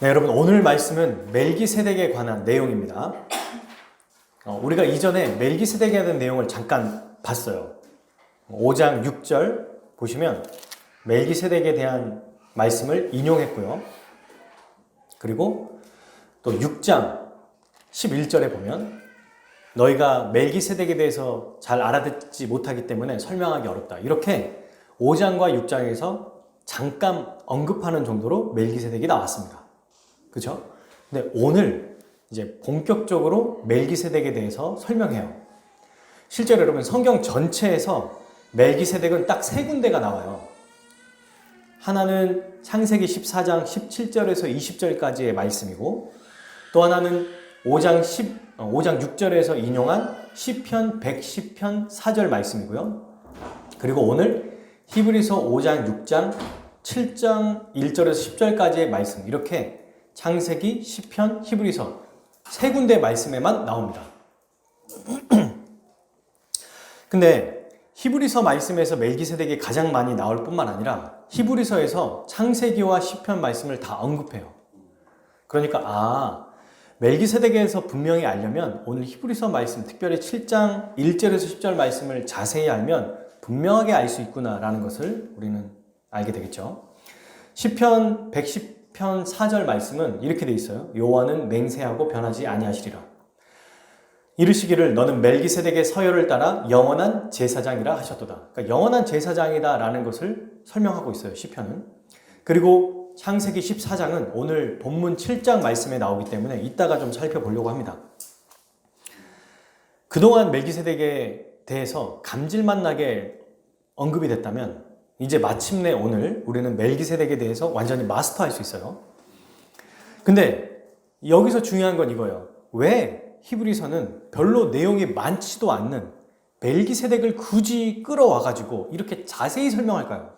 네, 여러분 오늘 말씀은 멜기세덱에 관한 내용입니다. 우리가 이전에 멜기세덱에 대한 내용을 잠깐 봤어요. 5장 6절 보시면 멜기세덱에 대한 말씀을 인용했고요. 그리고 또 6장 11절에 보면 너희가 멜기세덱에 대해서 잘 알아듣지 못하기 때문에 설명하기 어렵다. 이렇게 5장과 6장에서 잠깐 언급하는 정도로 멜기세덱이 나왔습니다. 그죠? 근데 오늘 이제 본격적으로 멜기세덱에 대해서 설명해요. 실제로 여러분 성경 전체에서 멜기세덱은 딱 세 군데가 나와요. 하나는 창세기 14장 17절에서 20절까지의 말씀이고, 또 하나는 5장 6절에서 인용한 시편 110편 4절 말씀이고요. 그리고 오늘 히브리서 5장 6장 7장 1절에서 10절까지의 말씀, 이렇게 창세기, 시편, 히브리서 세 군데 말씀에만 나옵니다. 근데 히브리서 말씀에서 멜기세덱이 가장 많이 나올 뿐만 아니라 히브리서에서 창세기와 시편 말씀을 다 언급해요. 그러니까 멜기세덱에서 분명히 알려면 오늘 히브리서 말씀, 특별히 7장 1절에서 10절 말씀을 자세히 알면 분명하게 알 수 있구나라는 것을 우리는 알게 되겠죠. 시편 110편 4절 말씀은 이렇게 돼 있어요. 여호와는 맹세하고 변하지 아니하시리라. 이르시기를 너는 멜기세덱의 서열을 따라 영원한 제사장이라 하셨도다. 그러니까 영원한 제사장이다라는 것을 설명하고 있어요, 시편은. 그리고 창세기 14장은 오늘 본문 7장 말씀에 나오기 때문에 이따가 좀 살펴보려고 합니다. 그동안 멜기세덱에 대해서 감질맛 나게 언급이 됐다면 이제 마침내 오늘 우리는 멜기세덱에 대해서 완전히 마스터할 수 있어요. 근데 여기서 중요한 건 이거예요. 왜 히브리서는 별로 내용이 많지도 않는 멜기세덱을 굳이 끌어와가지고 이렇게 자세히 설명할까요?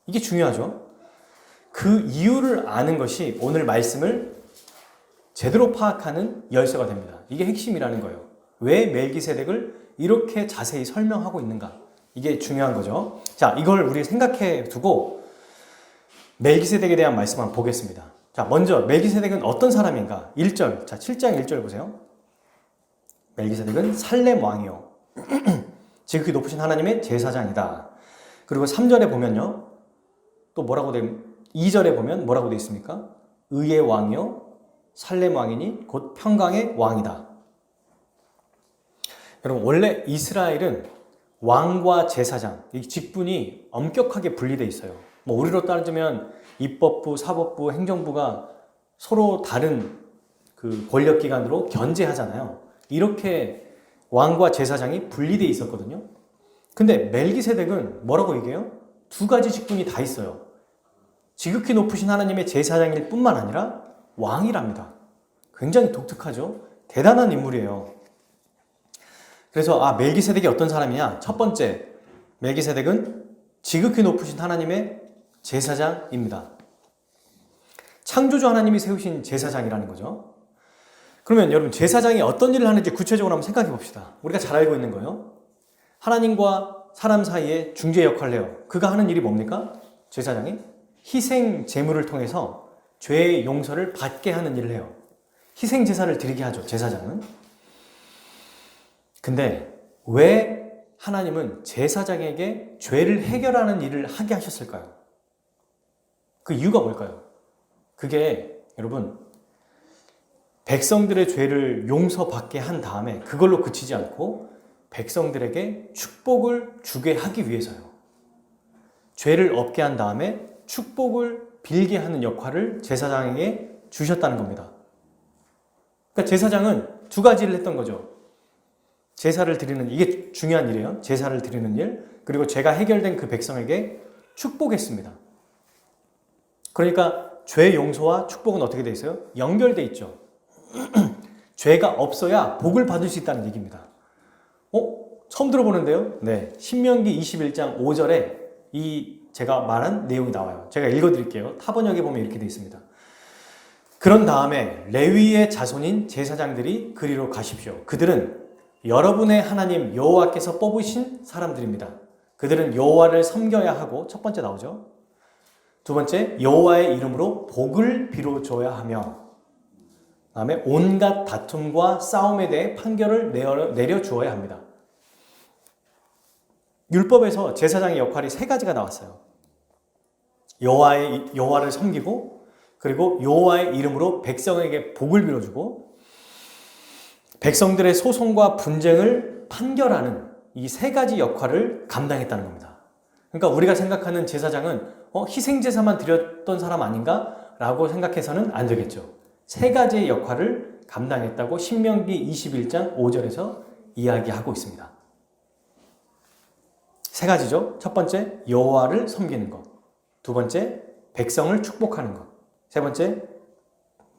이게 중요하죠. 그 이유를 아는 것이 오늘 말씀을 제대로 파악하는 열쇠가 됩니다. 이게 핵심이라는 거예요. 왜 멜기세덱을 이렇게 자세히 설명하고 있는가? 이게 중요한 거죠. 자, 이걸 우리 생각해 두고 멜기세덱에 대한 말씀 한번 보겠습니다. 자, 먼저 멜기세덱은 어떤 사람인가? 1절, 자 7장 1절 보세요. 멜기세덱은 살렘 왕이요 지극히 높으신 하나님의 제사장이다. 그리고 3절에 보면요, 또 2절에 보면 뭐라고 되어 있습니까? 의의 왕이요 살렘 왕이니 곧 평강의 왕이다. 여러분, 원래 이스라엘은 왕과 제사장, 이 직분이 엄격하게 분리되어 있어요. 뭐 우리로 따지면 입법부, 사법부, 행정부가 서로 다른 그 권력기관으로 견제하잖아요. 이렇게 왕과 제사장이 분리되어 있었거든요. 근데 멜기세덱은 뭐라고 얘기해요? 두 가지 직분이 다 있어요. 지극히 높으신 하나님의 제사장일 뿐만 아니라 왕이랍니다. 굉장히 독특하죠? 대단한 인물이에요. 그래서 멜기세덱이 어떤 사람이냐? 첫 번째, 멜기세덱은 지극히 높으신 하나님의 제사장입니다. 창조주 하나님이 세우신 제사장이라는 거죠. 그러면 여러분, 제사장이 어떤 일을 하는지 구체적으로 한번 생각해 봅시다. 우리가 잘 알고 있는 거예요. 하나님과 사람 사이에 중재 역할을 해요. 그가 하는 일이 뭡니까? 제사장이 희생 제물을 통해서 죄의 용서를 받게 하는 일을 해요. 희생 제사를 드리게 하죠, 제사장은. 근데 왜 하나님은 제사장에게 죄를 해결하는 일을 하게 하셨을까요? 그 이유가 뭘까요? 그게 여러분, 백성들의 죄를 용서받게 한 다음에 그걸로 그치지 않고 백성들에게 축복을 주게 하기 위해서요. 죄를 없게 한 다음에 축복을 빌게 하는 역할을 제사장에게 주셨다는 겁니다. 그러니까 제사장은 두 가지를 했던 거죠. 제사를 드리는, 이게 중요한 일이에요. 제사를 드리는 일, 그리고 죄가 해결된 그 백성에게 축복했습니다. 그러니까 죄 용서와 축복은 어떻게 돼 있어요? 연결돼 있죠. 죄가 없어야 복을 받을 수 있다는 얘기입니다. 처음 들어보는데요? 네, 신명기 21장 5절에 제가 말한 내용이 나와요. 제가 읽어드릴게요. 타번역에 보면 이렇게 돼 있습니다. 그런 다음에 레위의 자손인 제사장들이 그리로 가십시오. 그들은 여러분의 하나님 여호와께서 뽑으신 사람들입니다. 그들은 여호와를 섬겨야 하고, 첫 번째 나오죠. 두 번째, 여호와의 이름으로 복을 빌어줘야 하며, 그 다음에 온갖 다툼과 싸움에 대해 판결을 내려주어야 합니다. 율법에서 제사장의 역할이 세 가지가 나왔어요. 여호와를 섬기고, 그리고 여호와의 이름으로 백성에게 복을 빌어주고, 백성들의 소송과 분쟁을 판결하는 이 세 가지 역할을 감당했다는 겁니다. 그러니까 우리가 생각하는 제사장은 희생제사만 드렸던 사람 아닌가? 라고 생각해서는 안 되겠죠. 세 가지의 역할을 감당했다고 신명기 21장 5절에서 이야기하고 있습니다. 세 가지죠. 첫 번째, 여호와를 섬기는 것. 두 번째, 백성을 축복하는 것. 세 번째,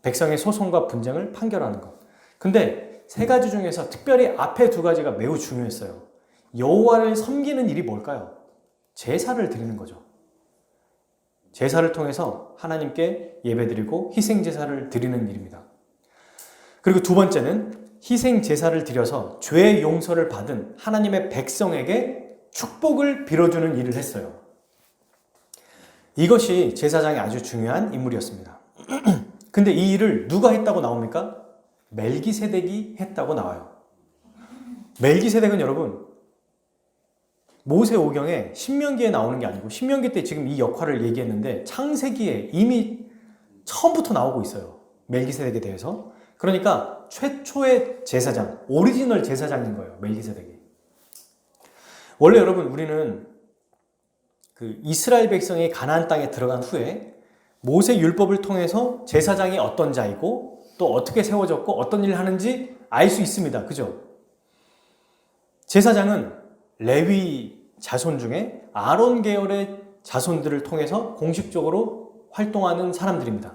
백성의 소송과 분쟁을 판결하는 것. 근데 세 가지 중에서 특별히 앞에 두 가지가 매우 중요했어요. 여호와를 섬기는 일이 뭘까요? 제사를 드리는 거죠. 제사를 통해서 하나님께 예배드리고 희생제사를 드리는 일입니다. 그리고 두 번째는 희생제사를 드려서 죄의 용서를 받은 하나님의 백성에게 축복을 빌어주는 일을 했어요. 이것이 제사장의 아주 중요한 인물이었습니다. 근데 이 일을 누가 했다고 나옵니까? 멜기세덱이 했다고 나와요. 멜기세덱은 여러분, 모세오경에 신명기에 나오는 게 아니고, 신명기 때 지금 이 역할을 얘기했는데 창세기에 이미 처음부터 나오고 있어요. 멜기세덱에 대해서. 그러니까 최초의 제사장, 오리지널 제사장인 거예요. 멜기세덱이. 원래 여러분, 우리는 그 이스라엘 백성이 가나안 땅에 들어간 후에 모세 율법을 통해서 제사장이 어떤 자이고 또 어떻게 세워졌고 어떤 일을 하는지 알 수 있습니다. 그죠? 제사장은 레위 자손 중에 아론 계열의 자손들을 통해서 공식적으로 활동하는 사람들입니다.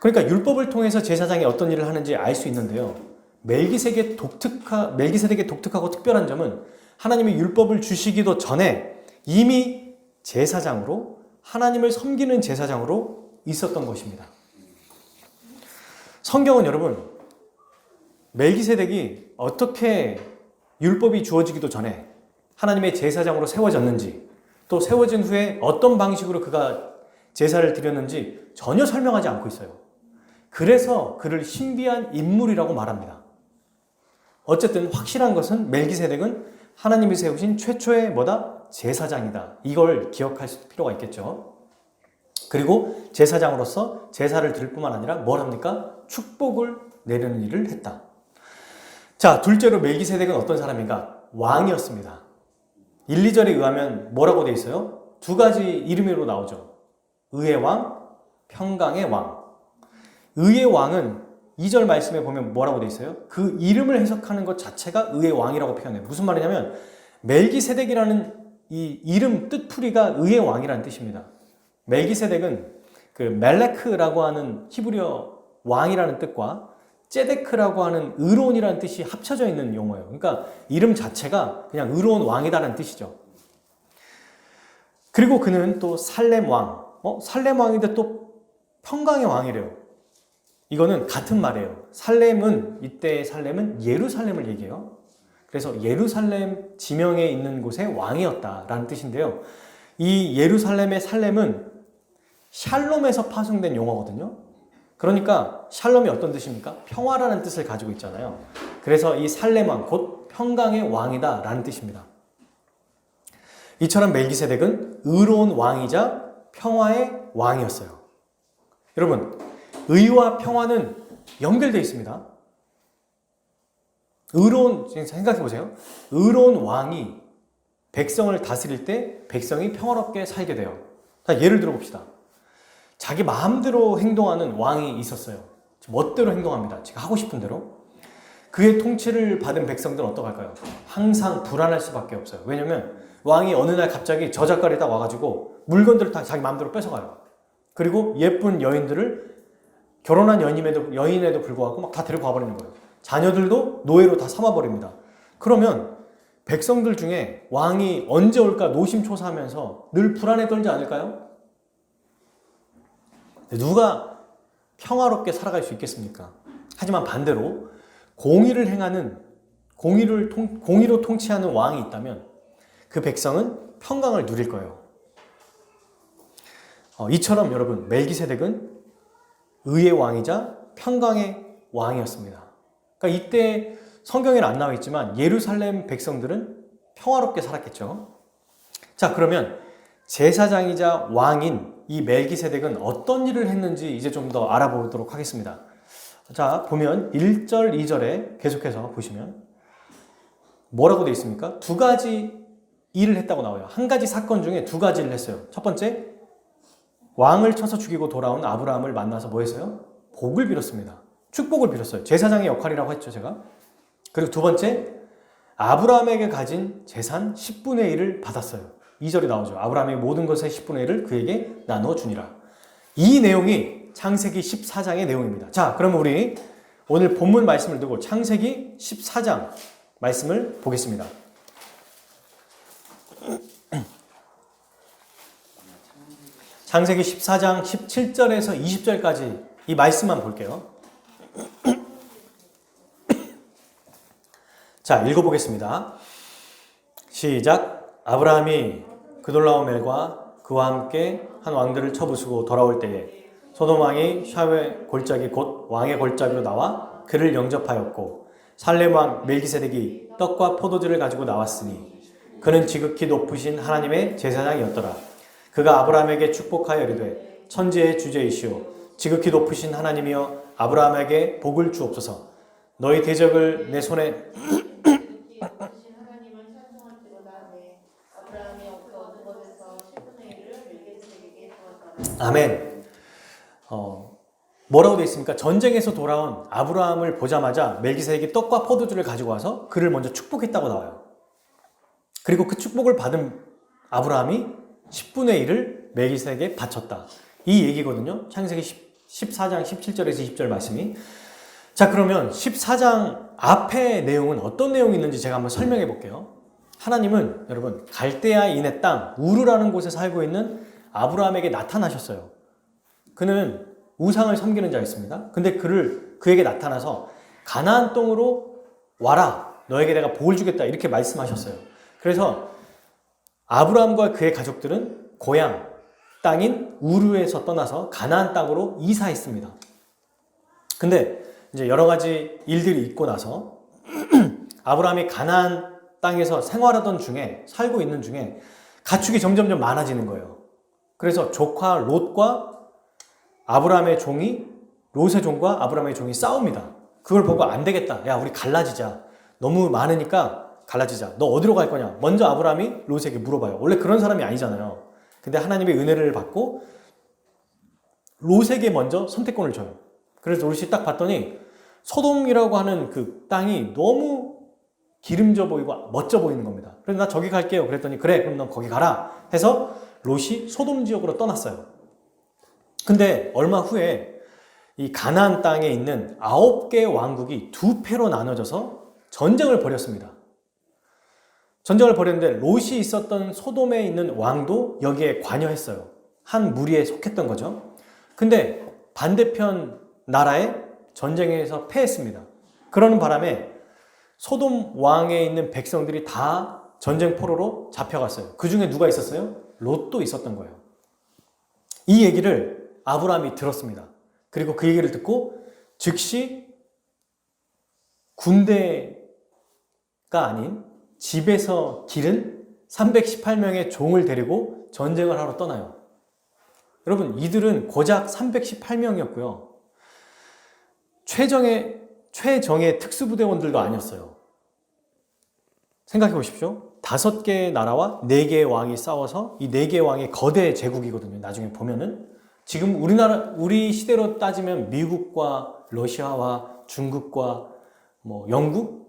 그러니까 율법을 통해서 제사장이 어떤 일을 하는지 알 수 있는데요. 멜기세덱의 독특하고 특별한 점은 하나님의 율법을 주시기도 전에 이미 제사장으로, 하나님을 섬기는 제사장으로 있었던 것입니다. 성경은 여러분, 멜기세덱이 어떻게 율법이 주어지기도 전에 하나님의 제사장으로 세워졌는지, 또 세워진 후에 어떤 방식으로 그가 제사를 드렸는지 전혀 설명하지 않고 있어요. 그래서 그를 신비한 인물이라고 말합니다. 어쨌든 확실한 것은 멜기세덱은 하나님이 세우신 최초의 제사장이다. 이걸 기억할 필요가 있겠죠. 그리고 제사장으로서 제사를 드릴 뿐만 아니라 뭘 합니까? 축복을 내리는 일을 했다. 자, 둘째로 멜기세덱은 어떤 사람인가? 왕이었습니다. 1, 2절에 의하면 뭐라고 되어 있어요? 두 가지 이름으로 나오죠. 의의 왕, 평강의 왕. 의의 왕은 2절 말씀에 보면 뭐라고 되어 있어요? 그 이름을 해석하는 것 자체가 의의 왕이라고 표현해요. 무슨 말이냐면 멜기세덱이라는 이 이름 뜻풀이가 의의 왕이라는 뜻입니다. 멜기세덱은 그 멜레크라고 하는 히브리어 왕이라는 뜻과 제데크라고 하는 의로운이라는 뜻이 합쳐져 있는 용어예요. 그러니까 이름 자체가 그냥 의로운 왕이다라는 뜻이죠. 그리고 그는 또 살렘 왕, 살렘 왕인데 또 평강의 왕이래요. 이거는 같은 말이에요. 이때의 살렘은 예루살렘을 얘기해요. 그래서 예루살렘 지명에 있는 곳에 왕이었다라는 뜻인데요. 이 예루살렘의 살렘은 샬롬에서 파생된 용어거든요. 그러니까 샬롬이 어떤 뜻입니까? 평화라는 뜻을 가지고 있잖아요. 그래서 이 살렘 왕, 곧 평강의 왕이다 라는 뜻입니다. 이처럼 멜기세덱은 의로운 왕이자 평화의 왕이었어요. 여러분, 의와 평화는 연결되어 있습니다. 생각해보세요. 의로운 왕이 백성을 다스릴 때 백성이 평화롭게 살게 돼요. 자, 예를 들어봅시다. 자기 마음대로 행동하는 왕이 있었어요. 멋대로 행동합니다. 제가 하고 싶은 대로. 그의 통치를 받은 백성들은 어떡할까요? 항상 불안할 수밖에 없어요. 왜냐면 왕이 어느 날 갑자기 저작거리 딱 와가지고 물건들을 다 자기 마음대로 뺏어가요. 그리고 예쁜 여인들을 결혼한 여인에도 불구하고 막 다 데리고 가버리는 거예요. 자녀들도 노예로 다 삼아버립니다. 그러면 백성들 중에 왕이 언제 올까 노심초사하면서 늘 불안에 떨지 않을까요? 누가 평화롭게 살아갈 수 있겠습니까? 하지만 반대로 공의로 통치하는 왕이 있다면 그 백성은 평강을 누릴 거예요. 이처럼 여러분 멜기세덱은 의의 왕이자 평강의 왕이었습니다. 그러니까 이때 성경에는 안 나와 있지만 예루살렘 백성들은 평화롭게 살았겠죠. 자, 그러면 제사장이자 왕인 이 멜기세덱은 어떤 일을 했는지 이제 좀 더 알아보도록 하겠습니다. 자, 보면 1절, 2절에 계속해서 보시면 뭐라고 되어 있습니까? 두 가지 일을 했다고 나와요. 한 가지 사건 중에 두 가지를 했어요. 첫 번째, 왕을 쳐서 죽이고 돌아온 아브라함을 만나서 뭐 했어요? 복을 빌었습니다. 축복을 빌었어요. 제사장의 역할이라고 했죠, 제가. 그리고 두 번째, 아브라함에게 가진 재산 10분의 1을 받았어요. 2절에 나오죠. 아브라함의 모든 것의 10분의 1을 그에게 나누어 주니라. 이 내용이 창세기 14장의 내용입니다. 자, 그럼 우리 오늘 본문 말씀을 두고 창세기 14장 말씀을 보겠습니다. 창세기 14장 17절에서 20절까지 이 말씀만 볼게요. 자, 읽어보겠습니다. 시작. 아브라함이 그돌라오멜과 그와 함께 한 왕들을 쳐부수고 돌아올 때에 소돔 왕이 샤웨 골짜기 곧 왕의 골짜기로 나와 그를 영접하였고 살렘 왕 멜기세덱이 떡과 포도주를 가지고 나왔으니 그는 지극히 높으신 하나님의 제사장이었더라. 그가 아브라함에게 축복하여 이르되 천지의 주제이시오 지극히 높으신 하나님이여 아브라함에게 복을 주옵소서. 너희 대적을 내 손에 아멘. 뭐라고 되어 있습니까? 전쟁에서 돌아온 아브라함을 보자마자 멜기세덱이 떡과 포도주를 가지고 와서 그를 먼저 축복했다고 나와요. 그리고 그 축복을 받은 아브라함이 10분의 1을 멜기세덱에게 바쳤다. 이 얘기거든요. 창세기 14장 17절에서 20절 말씀이. 자, 그러면 14장 앞의 내용은 어떤 내용이 있는지 제가 한번 설명해 볼게요. 하나님은 여러분 갈대아인의 땅 우르라는 곳에 살고 있는 아브라함에게 나타나셨어요. 그는 우상을 섬기는 자였습니다. 근데 그에게 나타나서 가나안 땅으로 와라. 너에게 내가 복을 주겠다. 이렇게 말씀하셨어요. 그래서 아브라함과 그의 가족들은 고향 땅인 우르에서 떠나서 가나안 땅으로 이사했습니다. 근데 이제 여러 가지 일들이 있고 나서 아브라함이 가나안 땅에서 생활하던 중에 살고 있는 중에 가축이 점점점 많아지는 거예요. 그래서 조카 롯과 아브라함의 종이 롯의 종과 아브라함의 종이 싸웁니다. 그걸 보고 안 되겠다. 야, 우리 갈라지자. 너무 많으니까 갈라지자. 너 어디로 갈 거냐? 먼저 아브라함이 롯에게 물어봐요. 원래 그런 사람이 아니잖아요. 근데 하나님의 은혜를 받고 롯에게 먼저 선택권을 줘요. 그래서 롯이 딱 봤더니 소돔이라고 하는 그 땅이 너무 기름져 보이고 멋져 보이는 겁니다. 그래서 나 저기 갈게요. 그랬더니 그래, 그럼 넌 거기 가라 해서 롯이 소돔 지역으로 떠났어요. 근데 얼마 후에 이 가나안 땅에 있는 9개의 왕국이 두 패로 나눠져서 전쟁을 벌였습니다. 전쟁을 벌였는데 롯이 있었던 소돔에 있는 왕도 여기에 관여했어요. 한 무리에 속했던 거죠. 근데 반대편 나라에 전쟁에서 패했습니다. 그러는 바람에 소돔 왕에 있는 백성들이 다 전쟁 포로로 잡혀갔어요. 그 중에 누가 있었어요? 롯도 있었던 거예요. 이 얘기를 아브라함이 들었습니다. 그리고 그 얘기를 듣고 즉시 군대가 아닌 집에서 기른 318명의 종을 데리고 전쟁을 하러 떠나요. 여러분, 이들은 고작 318명이었고요. 최정의 특수부대원들도 아니었어요. 생각해 보십시오. 5개의 나라와 4개의 왕이 싸워서 이 4개의 왕이 거대 제국이거든요. 나중에 보면은. 지금 우리 시대로 따지면 미국과 러시아와 중국과 영국?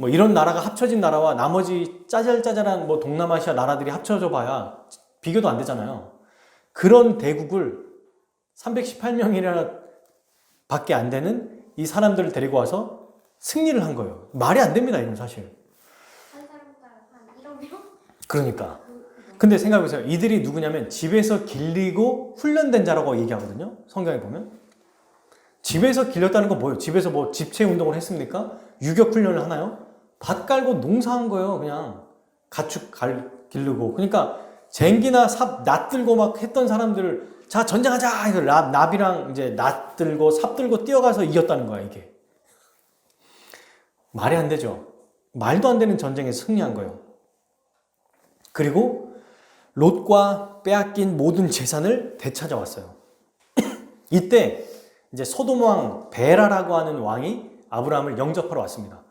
이런 나라가 합쳐진 나라와 나머지 짜잘짜잘한 동남아시아 나라들이 합쳐져 봐야 비교도 안 되잖아요. 그런 대국을 318명이나 밖에 안 되는 이 사람들을 데리고 와서 승리를 한 거예요. 말이 안 됩니다, 이건 사실. 한 사람당 한 1억 명? 그러니까. 근데 생각해보세요. 이들이 누구냐면 집에서 길리고 훈련된 자라고 얘기하거든요. 성경에 보면. 집에서 길렸다는 건 뭐예요? 집에서 집체 운동을 했습니까? 유격 훈련을 하나요? 밭 깔고 농사한 거예요. 그냥 가축 기르고. 그러니까 쟁기나 삽, 낫 들고 막 했던 사람들을 자, 전쟁하자! 이거 나비랑 이제 낫 들고 삽 들고 뛰어가서 이겼다는 거야, 이게. 말이 안 되죠. 말도 안 되는 전쟁에서 승리한 거예요. 그리고 롯과 빼앗긴 모든 재산을 되찾아왔어요. 이때 이제 소돔 왕 베라라고 하는 왕이 아브라함을 영접하러 왔습니다.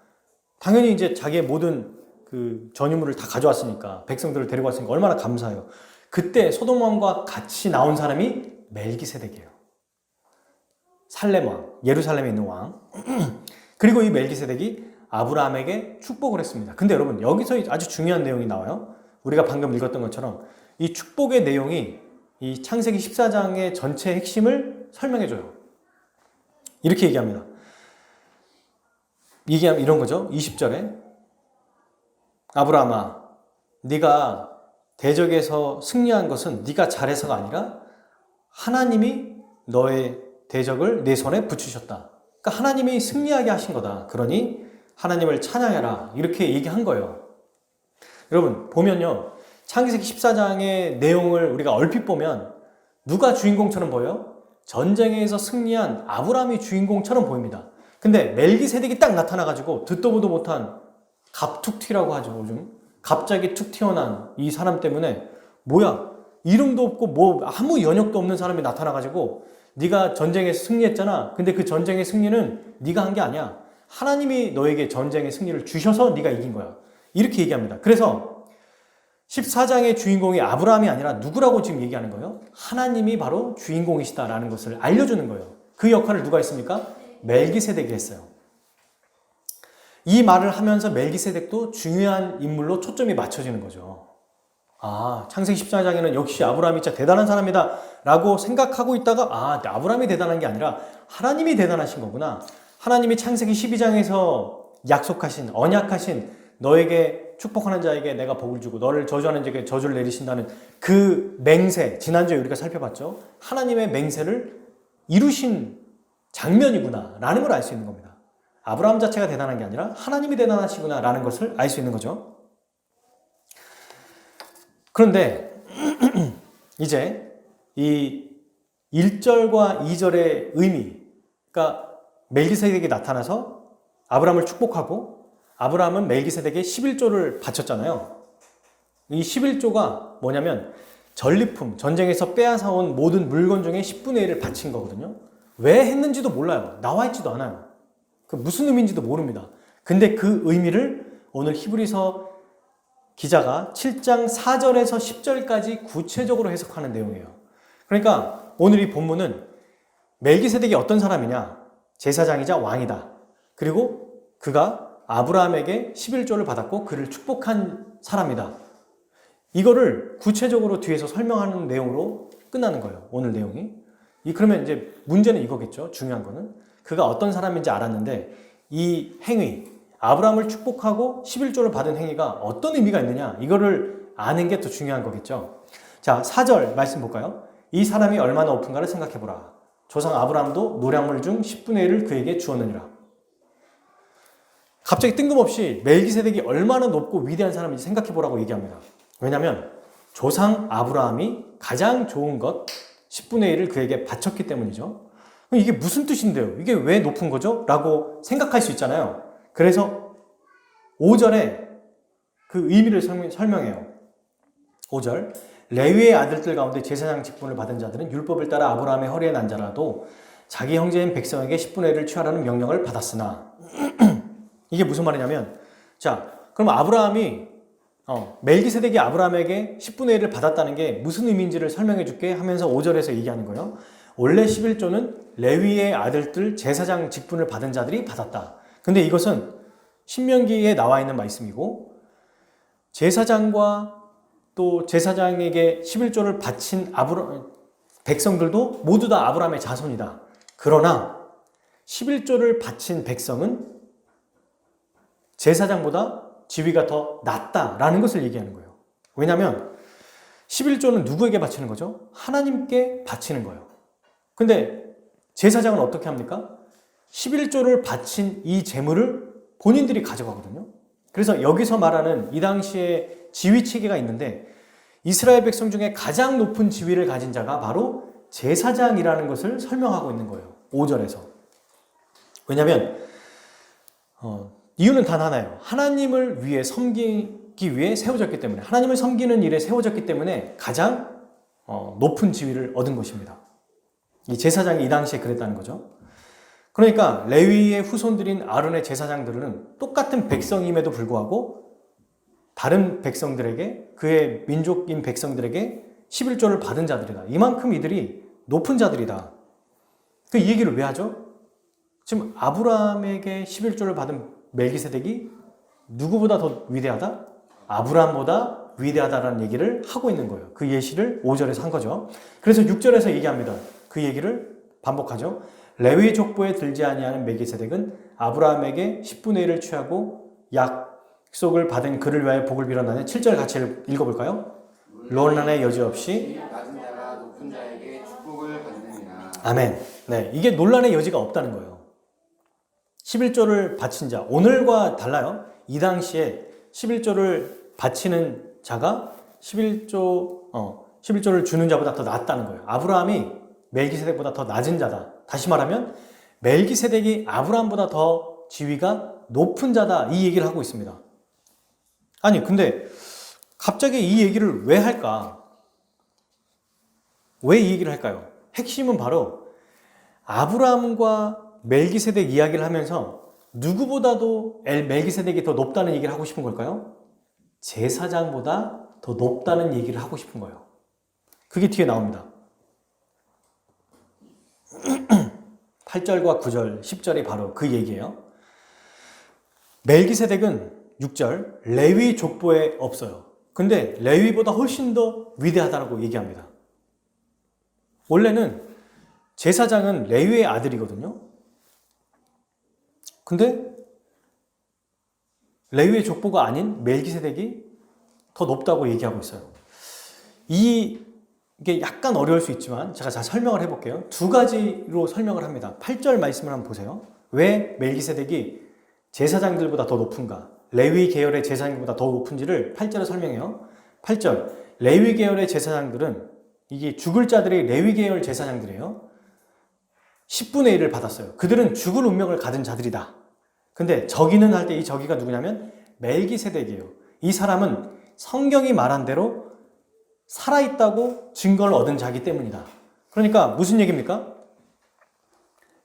당연히 이제 자기의 모든 그 전유물을 다 가져왔으니까, 백성들을 데리고 왔으니까 얼마나 감사해요. 그때 소돔 왕과 같이 나온 사람이 멜기세덱이에요. 살렘 왕, 예루살렘에 있는 왕. 그리고 이 멜기세덱이 아브라함에게 축복을 했습니다. 근데 여러분, 여기서 아주 중요한 내용이 나와요. 우리가 방금 읽었던 것처럼 이 축복의 내용이 이 창세기 14장의 전체 핵심을 설명해줘요. 이렇게 얘기합니다. 얘기하면 이런 거죠. 20절에 아브라함아, 네가 대적에서 승리한 것은 네가 잘해서가 아니라 하나님이 너의 대적을 내 손에 붙이셨다. 그러니까 하나님이 승리하게 하신 거다. 그러니 하나님을 찬양해라. 이렇게 얘기한 거예요. 여러분 보면요, 창세기 14장의 내용을 우리가 얼핏 보면 누가 주인공처럼 보여요? 전쟁에서 승리한 아브라함이 주인공처럼 보입니다. 근데 멜기세덱이 딱 나타나가지고 듣도 보도 못한 갑툭튀라고 하죠. 요즘 갑자기 툭 튀어난 이 사람 때문에 뭐야, 이름도 없고 뭐 아무 연역도 없는 사람이 나타나가지고 네가 전쟁에서 승리했잖아. 근데 그 전쟁의 승리는 네가 한 게 아니야. 하나님이 너에게 전쟁의 승리를 주셔서 네가 이긴 거야. 이렇게 얘기합니다. 그래서 14장의 주인공이 아브라함이 아니라 누구라고 지금 얘기하는 거예요? 하나님이 바로 주인공이시다라는 것을 알려주는 거예요. 그 역할을 누가 했습니까? 멜기세덱이 했어요. 이 말을 하면서 멜기세덱도 중요한 인물로 초점이 맞춰지는 거죠. 아, 창세기 14장에는 역시 아브라함이 진짜 대단한 사람이다 라고 생각하고 있다가 아브라함이 대단한 게 아니라 하나님이 대단하신 거구나. 하나님이 창세기 12장에서 약속하신, 언약하신 너에게 축복하는 자에게 내가 복을 주고 너를 저주하는 자에게 저주를 내리신다는 그 맹세, 지난주에 우리가 살펴봤죠. 하나님의 맹세를 이루신 장면이구나 라는 걸 알 수 있는 겁니다. 아브라함 자체가 대단한 게 아니라 하나님이 대단하시구나 라는 것을 알 수 있는 거죠. 그런데 이제 이 1절과 2절의 의미, 그러니까 멜기세덱이 나타나서 아브라함을 축복하고 아브라함은 멜기세덱에 11조를 바쳤잖아요. 이 11조가 뭐냐면 전리품, 전쟁에서 빼앗아온 모든 물건 중에 10분의 1을 바친 거거든요. 왜 했는지도 몰라요. 나와 있지도 않아요. 그 무슨 의미인지도 모릅니다. 근데 그 의미를 오늘 히브리서 기자가 7장 4절에서 10절까지 구체적으로 해석하는 내용이에요. 그러니까 오늘 이 본문은 멜기세덱이 어떤 사람이냐? 제사장이자 왕이다. 그리고 그가 아브라함에게 11조를 받았고 그를 축복한 사람이다. 이거를 구체적으로 뒤에서 설명하는 내용으로 끝나는 거예요. 오늘 내용이. 그러면 이제 문제는 이거겠죠. 중요한 거는 그가 어떤 사람인지 알았는데 이 행위, 아브라함을 축복하고 11조를 받은 행위가 어떤 의미가 있느냐, 이거를 아는 게 더 중요한 거겠죠. 자, 4절 말씀 볼까요? 이 사람이 얼마나 높은가를 생각해보라. 조상 아브라함도 노량물 중 10분의 1을 그에게 주었느니라. 갑자기 뜬금없이 멜기세덱이 얼마나 높고 위대한 사람인지 생각해보라고 얘기합니다. 왜냐하면 조상 아브라함이 가장 좋은 것 10분의 1을 그에게 바쳤기 때문이죠. 그럼 이게 무슨 뜻인데요? 이게 왜 높은 거죠? 라고 생각할 수 있잖아요. 그래서 5절에 그 의미를 설명해요. 5절, 레위의 아들들 가운데 제사장 직분을 받은 자들은 율법을 따라 아브라함의 허리에 난 자라도 자기 형제인 백성에게 10분의 1을 취하라는 명령을 받았으나 이게 무슨 말이냐면, 자, 그럼 아브라함이 멜기세덱이 아브라함에게 10분의 1을 받았다는 게 무슨 의미인지를 설명해 줄게 하면서 5절에서 얘기하는 거예요. 원래 11조는 레위의 아들들 제사장 직분을 받은 자들이 받았다. 근데 이것은 신명기에 나와 있는 말씀이고 제사장과 또 제사장에게 11조를 바친 백성들도 모두 다 아브라함의 자손이다. 그러나 11조를 바친 백성은 제사장보다 지위가 더 낮다라는 것을 얘기하는 거예요. 왜냐하면 11조는 누구에게 바치는 거죠? 하나님께 바치는 거예요. 근데 제사장은 어떻게 합니까? 11조를 바친 이 재물을 본인들이 가져가거든요. 그래서 여기서 말하는 이 당시에 지위 체계가 있는데 이스라엘 백성 중에 가장 높은 지위를 가진 자가 바로 제사장이라는 것을 설명하고 있는 거예요. 5절에서. 왜냐하면 이유는 단 하나예요. 하나님을 위해 섬기기 위해 세워졌기 때문에, 하나님을 섬기는 일에 세워졌기 때문에 가장 높은 지위를 얻은 것입니다. 이 제사장이 이 당시에 그랬다는 거죠. 그러니까 레위의 후손들인 아론의 제사장들은 똑같은 백성임에도 불구하고 다른 백성들에게, 그의 민족인 백성들에게 11조를 받은 자들이다. 이만큼 이들이 높은 자들이다. 이 얘기를 왜 하죠? 지금 아브라함에게 11조를 받은 멜기세덱이 누구보다 더 위대하다? 아브라함보다 위대하다라는 얘기를 하고 있는 거예요. 그 예시를 5절에서 한 거죠. 그래서 6절에서 얘기합니다. 그 얘기를 반복하죠. 레위 족보에 들지 아니하는 멜기세덱은 아브라함에게 10분의 1을 취하고 약속을 받은 그를 위하여 복을 빌었나니 7절 같이 읽어볼까요? 논란의 여지 없이 낮은 자가 높은 자에게 축복을 받느니라. 아멘. 네, 이게 논란의 여지가 없다는 거예요. 11조를 바친 자, 오늘과 달라요. 이 당시에 11조를 바치는 자가 11조를 주는 자보다 더 낫다는 거예요. 아브라함이 멜기세덱보다 더 낮은 자다. 다시 말하면 멜기세덱이 아브라함보다 더 지위가 높은 자다. 이 얘기를 하고 있습니다. 아니, 근데 갑자기 이 얘기를 왜 할까? 왜 이 얘기를 할까요? 핵심은 바로 아브라함과 멜기세덱 이야기를 하면서 누구보다도 멜기세덱이 더 높다는 얘기를 하고 싶은 걸까요? 제사장보다 더 높다는 얘기를 하고 싶은 거예요. 그게 뒤에 나옵니다. 8절과 9절, 10절이 바로 그 얘기예요. 멜기세덱은 6절, 레위 족보에 없어요. 근데 레위보다 훨씬 더 위대하다고 얘기합니다. 원래는 제사장은 레위의 아들이거든요. 근데 레위의 족보가 아닌 멜기세덱이 더 높다고 얘기하고 있어요. 이게 약간 어려울 수 있지만 제가 잘 설명을 해볼게요. 두 가지로 설명을 합니다. 8절 말씀을 한번 보세요. 왜 멜기세덱이 제사장들보다 더 높은가? 레위 계열의 제사장보다 더 높은지를 8절에 설명해요. 8절, 레위 계열의 제사장들은, 이게 죽을 자들이 레위 계열 제사장들이에요. 10분의 1을 받았어요. 그들은 죽을 운명을 가진 자들이다. 근데 저기는 할 때 이 저기가 누구냐면 멜기세덱이에요. 이 사람은 성경이 말한 대로 살아있다고 증거를 얻은 자이기 때문이다. 그러니까 무슨 얘기입니까?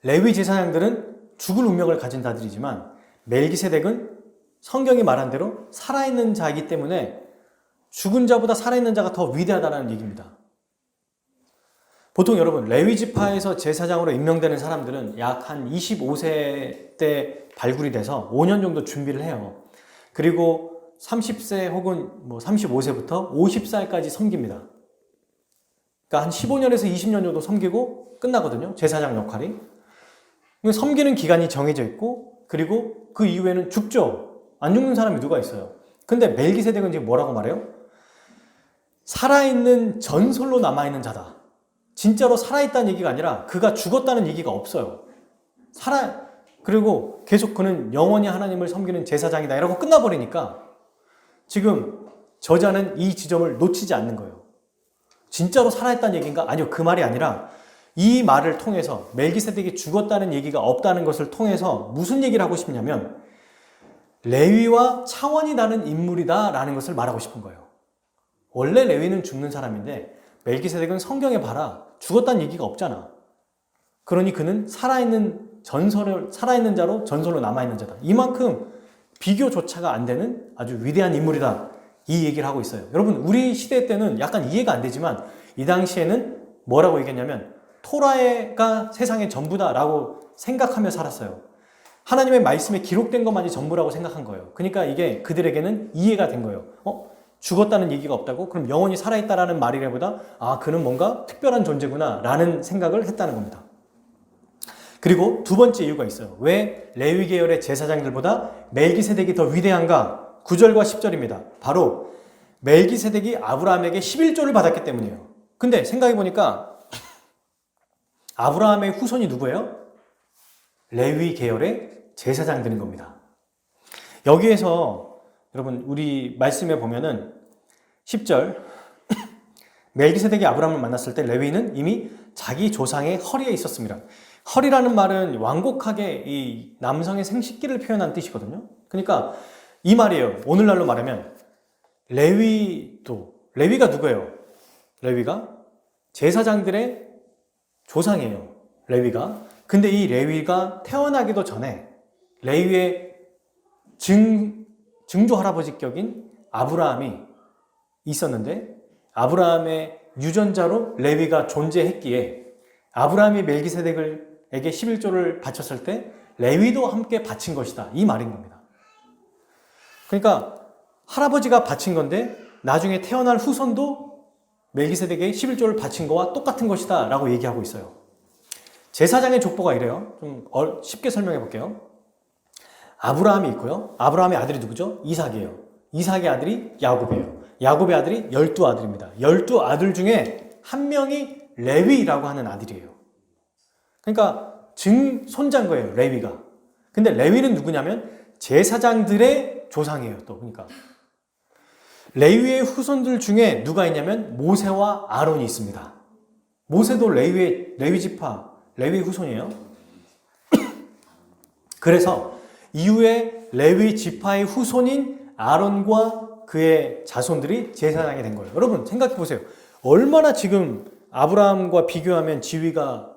레위 제사장들은 죽을 운명을 가진 자들이지만 멜기세덱은 성경이 말한 대로 살아있는 자이기 때문에 죽은 자보다 살아있는 자가 더 위대하다는 얘기입니다. 보통 여러분 레위 지파에서 제사장으로 임명되는 사람들은 약 한 25세 때 발굴이 돼서 5년 정도 준비를 해요. 그리고 30세 혹은 35세부터 50살까지 섬깁니다. 그러니까 한 15년에서 20년 정도 섬기고 끝나거든요. 제사장 역할이. 섬기는 기간이 정해져 있고, 그리고 그 이후에는 죽죠. 안 죽는 사람이 누가 있어요. 근데 멜기세덱은 지금 뭐라고 말해요? 살아있는 전설로 남아있는 자다. 진짜로 살아있다는 얘기가 아니라 그가 죽었다는 얘기가 없어요. 그리고 계속 그는 영원히 하나님을 섬기는 제사장이다 이러고 끝나버리니까 지금 저자는 이 지점을 놓치지 않는 거예요. 진짜로 살아있다는 얘기인가? 아니요, 그 말이 아니라 이 말을 통해서 멜기세덱이 죽었다는 얘기가 없다는 것을 통해서 무슨 얘기를 하고 싶냐면 레위와 차원이 다른 인물이다 라는 것을 말하고 싶은 거예요. 원래 레위는 죽는 사람인데 멜기세덱은 성경에 봐라, 죽었다는 얘기가 없잖아. 그러니 그는 살아있는 자로 전설로 남아있는 자다. 이만큼 비교조차가 안 되는 아주 위대한 인물이다. 이 얘기를 하고 있어요. 여러분, 우리 시대 때는 약간 이해가 안 되지만 이 당시에는 뭐라고 얘기했냐면 토라가 세상의 전부다라고 생각하며 살았어요. 하나님의 말씀에 기록된 것만이 전부라고 생각한 거예요. 그러니까 이게 그들에게는 이해가 된 거예요. 죽었다는 얘기가 없다고? 그럼 영원히 살아있다라는 말이라보다 그는 뭔가 특별한 존재구나 라는 생각을 했다는 겁니다. 그리고 두 번째 이유가 있어요. 왜 레위 계열의 제사장들보다 멜기세덱이 더 위대한가? 9절과 10절입니다. 바로 멜기세덱이 아브라함에게 11조를 받았기 때문이에요. 근데 생각해보니까 아브라함의 후손이 누구예요? 레위 계열의 제사장들인 겁니다. 여기에서 여러분 우리 말씀에 보면은 10절 멜기세덱이 아브라함을 만났을 때 레위는 이미 자기 조상의 허리에 있었습니다. 허리라는 말은 완곡하게 이 남성의 생식기를 표현한 뜻이거든요. 그러니까 이 말이에요. 오늘날로 말하면 레위가 누구예요? 레위가 제사장들의 조상이에요. 레위가. 근데 이 레위가 태어나기도 전에 레위의 증조 할아버지격인 아브라함이 있었는데 아브라함의 유전자로 레위가 존재했기에 아브라함이 멜기세덱에게 11조를 바쳤을 때 레위도 함께 바친 것이다. 이 말인 겁니다. 그러니까 할아버지가 바친 건데 나중에 태어날 후손도 멜기세덱에게 11조를 바친 거와 똑같은 것이다 라고 얘기하고 있어요. 제사장의 족보가 이래요. 좀 쉽게 설명해 볼게요. 아브라함이 있고요. 아브라함의 아들이 누구죠? 이삭이에요. 이삭의 아들이 야곱이에요. 야곱의 아들이 12아들입니다. 12아들 중에 한 명이 레위라고 하는 아들이에요. 그러니까 증손자인 거예요. 레위가. 근데 레위는 누구냐면 제사장들의 조상이에요. 또 그러니까 레위의 후손들 중에 누가 있냐면 모세와 아론이 있습니다. 모세도 레위 지파, 레위 후손이에요. 그래서 이후에 레위 지파의 후손인 아론과 그의 자손들이 제사장이 된 거예요. 여러분 생각해 보세요. 얼마나 지금 아브라함과 비교하면 지위가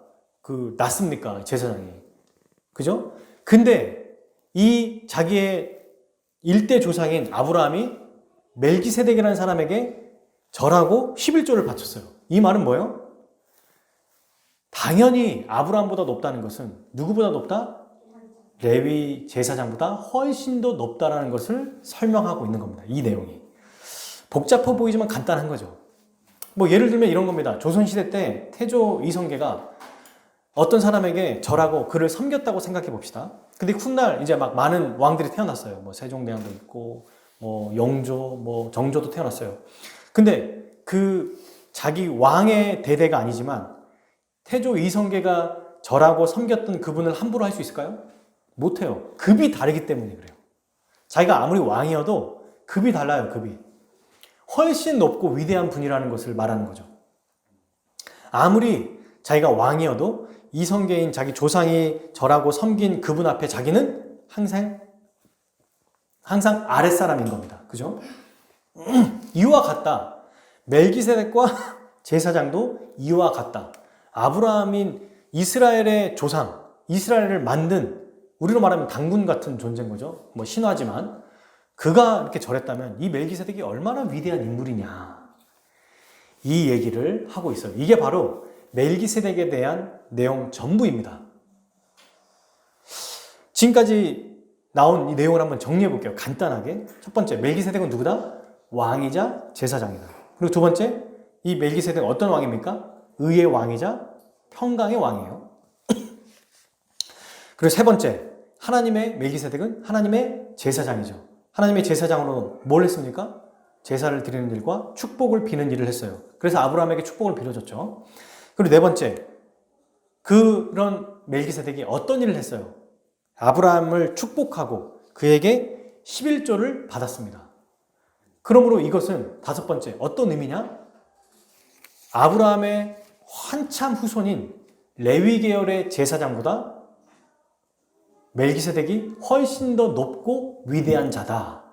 낮습니까? 제사장이. 그죠? 근데 이 자기의 일대 조상인 아브라함이 멜기세덱이라는 사람에게 절하고 11조를 바쳤어요. 이 말은 뭐예요? 당연히 아브라함보다 높다는 것은 누구보다 높다? 레위 제사장보다 훨씬 더 높다라는 것을 설명하고 있는 겁니다. 이 내용이. 복잡해 보이지만 간단한 거죠. 뭐 예를 들면 이런 겁니다. 조선시대 때 태조 이성계가 어떤 사람에게 절하고 그를 섬겼다고 생각해 봅시다. 근데 훗날 이제 막 많은 왕들이 태어났어요. 뭐 세종대왕도 있고, 뭐 영조, 뭐 정조도 태어났어요. 근데 그 자기 왕의 대대가 아니지만 태조 이성계가 절하고 섬겼던 그분을 함부로 할 수 있을까요? 못해요. 급이 다르기 때문에 그래요. 자기가 아무리 왕이어도 급이 달라요. 급이. 훨씬 높고 위대한 분이라는 것을 말하는 거죠. 아무리 자기가 왕이어도 이성계인 자기 조상이 절하고 섬긴 그분 앞에 자기는 항상 아랫사람인 겁니다. 그죠? 이와 같다. 멜기세덱과 제사장도 이와 같다. 아브라함인 이스라엘의 조상, 이스라엘을 만든 우리로 말하면 당군 같은 존재인 거죠. 뭐 신화지만 그가 이렇게 절했다면 이 멜기세덱이 얼마나 위대한 인물이냐. 이 얘기를 하고 있어요. 이게 바로 멜기세덱에 대한 내용 전부입니다. 지금까지 나온 이 내용을 한번 정리해 볼게요. 간단하게. 첫 번째, 멜기세덱은 누구다? 왕이자 제사장이다. 그리고 두 번째, 이 멜기세덱은 어떤 왕입니까? 의의 왕이자 평강의 왕이에요. 그리고 세 번째, 하나님의 멜기세덱은 하나님의 제사장이죠. 하나님의 제사장으로 뭘 했습니까? 제사를 드리는 일과 축복을 비는 일을 했어요. 그래서 아브라함에게 축복을 빌어줬죠. 그리고 네 번째, 그런 멜기세덱이 어떤 일을 했어요? 아브라함을 축복하고 그에게 11조를 받았습니다. 그러므로 이것은 다섯 번째, 어떤 의미냐? 아브라함의 한참 후손인 레위 계열의 제사장보다 멜기세덱이 훨씬 더 높고 위대한 자다.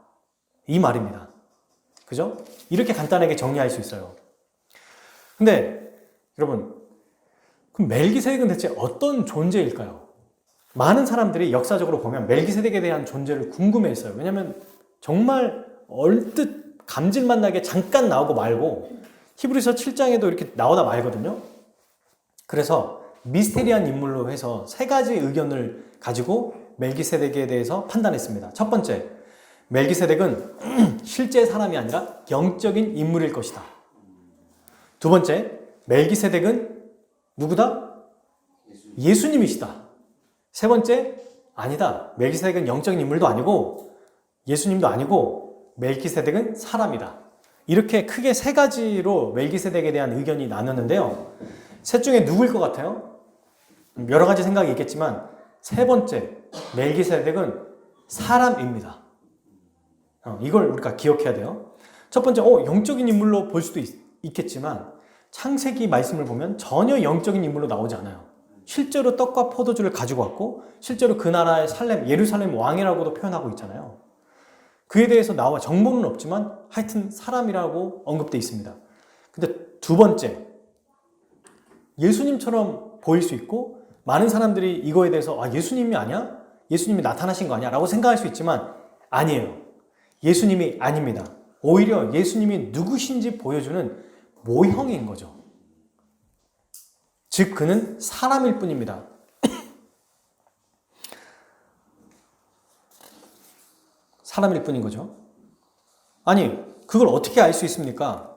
이 말입니다. 그죠? 이렇게 간단하게 정리할 수 있어요. 근데 여러분, 그럼 멜기세덱은 대체 어떤 존재일까요? 많은 사람들이 역사적으로 보면 멜기세덱에 대한 존재를 궁금해했어요. 왜냐하면 정말 얼뜻 감질만 나게 잠깐 나오고 말고 히브리서 7장에도 이렇게 나오다 말거든요. 그래서 미스테리한 인물로 해서 세 가지 의견을 가지고 멜기세덱에 대해서 판단했습니다. 첫 번째, 멜기세덱은 실제 사람이 아니라 영적인 인물일 것이다. 두 번째, 멜기세덱은 누구다? 예수님이시다. 세 번째, 아니다. 멜기세덱은 영적인 인물도 아니고 예수님도 아니고 멜기세덱은 사람이다. 이렇게 크게 세 가지로 멜기세덱에 대한 의견이 나눴는데요. 셋 중에 누구일 것 같아요? 여러 가지 생각이 있겠지만 세 번째, 멜기세덱은 사람입니다. 이걸 우리가 기억해야 돼요. 첫 번째, 영적인 인물로 볼 수도 있겠지만 창세기 말씀을 보면 전혀 영적인 인물로 나오지 않아요. 실제로 떡과 포도주를 가지고 왔고 실제로 그 나라의 예루살렘 왕이라고도 표현하고 있잖아요. 그에 대해서 나와 정보는 없지만 하여튼 사람이라고 언급되어 있습니다. 근데 두 번째, 예수님처럼 보일 수 있고 많은 사람들이 이거에 대해서 예수님이 아니야? 예수님이 나타나신 거 아니야? 라고 생각할 수 있지만 아니에요. 예수님이 아닙니다. 오히려 예수님이 누구신지 보여주는 모형인 거죠. 즉 그는 사람일 뿐입니다. 사람일 뿐인 거죠. 아니, 그걸 어떻게 알 수 있습니까?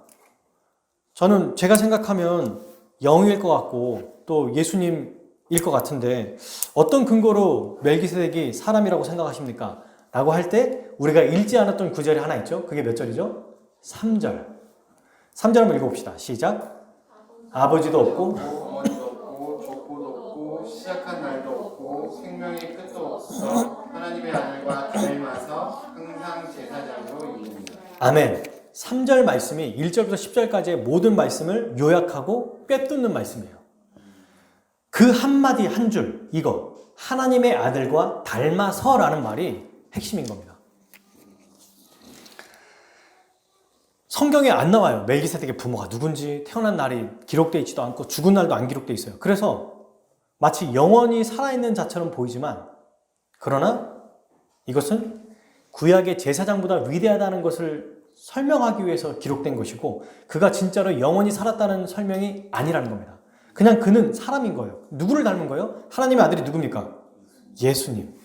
저는 제가 생각하면 영일 것 같고 또 예수님일 것 같은데 어떤 근거로 멜기세덱이 사람이라고 생각하십니까? 라고 할 때 우리가 읽지 않았던 구절이 하나 있죠. 그게 몇 절이죠? 3절. 3절 한번 읽어봅시다. 시작. 아버지도 없고 어머니도 없고 족보도 없고 시작한 날도 없고 생명의 끝도 없어 하나님의 아들과 닮아서 항상 제사장으로 이릅니다. 아멘. 3절 말씀이 1절부터 10절까지의 모든 말씀을 요약하고 꿰뚫는 말씀이에요. 그 한마디 한 줄, 이거 하나님의 아들과 닮아서라는 말이 핵심인 겁니다. 성경에 안 나와요. 멜기세덱의 부모가 누군지, 태어난 날이 기록되어 있지도 않고 죽은 날도 안 기록되어 있어요. 그래서 마치 영원히 살아있는 자처럼 보이지만 그러나 이것은 구약의 제사장보다 위대하다는 것을 설명하기 위해서 기록된 것이고 그가 진짜로 영원히 살았다는 설명이 아니라는 겁니다. 그냥 그는 사람인 거예요. 누구를 닮은 거예요? 하나님의 아들이 누굽니까? 예수님.